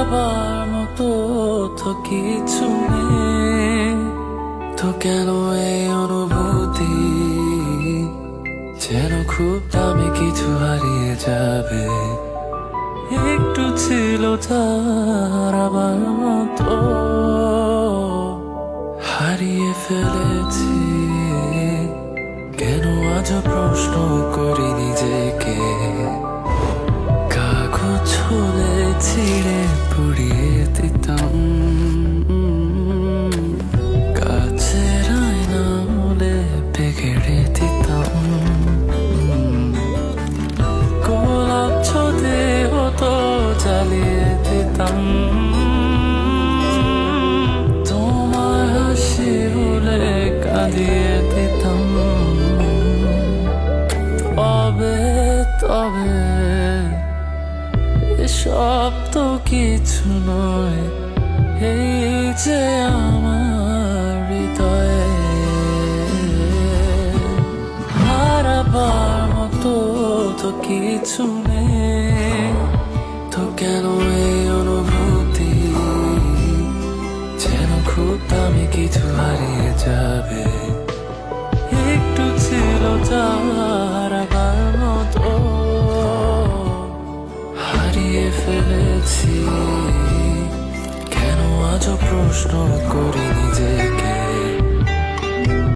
হারাবার মতো তো কিছু নেই, তো কেন এই অনুভূতি যেন খুব দামি কিছু হারিয়ে যাবে। একটু ছিল তার আবার মতো হারিয়ে ফেলেছি। কেন আজ প্রশ্ন করি নিজেকে, কাগজ হলে ছিঁড়ে পুড়িয়ে দিতাম, কাছের আয়না হলে পেকেড়ে দিতাম, গোলাপ ছদে হতো জ্বালিয়ে দিতাম, তোমার হাসি হলে কাঁদিয়ে দিতাম। তবে এসব তো কিছু নয়, এই যে আমার হৃদয়ে হারাবার মতো তো কিছু নেই, তো কেন এই অনুভূতি যেন খুব দামি কিছু হারিয়ে যাবে। একটু ছিল যার আবার মতো হারিয়ে ফেলেছি। কেন আজও প্রশ্ন করি নিজেকে।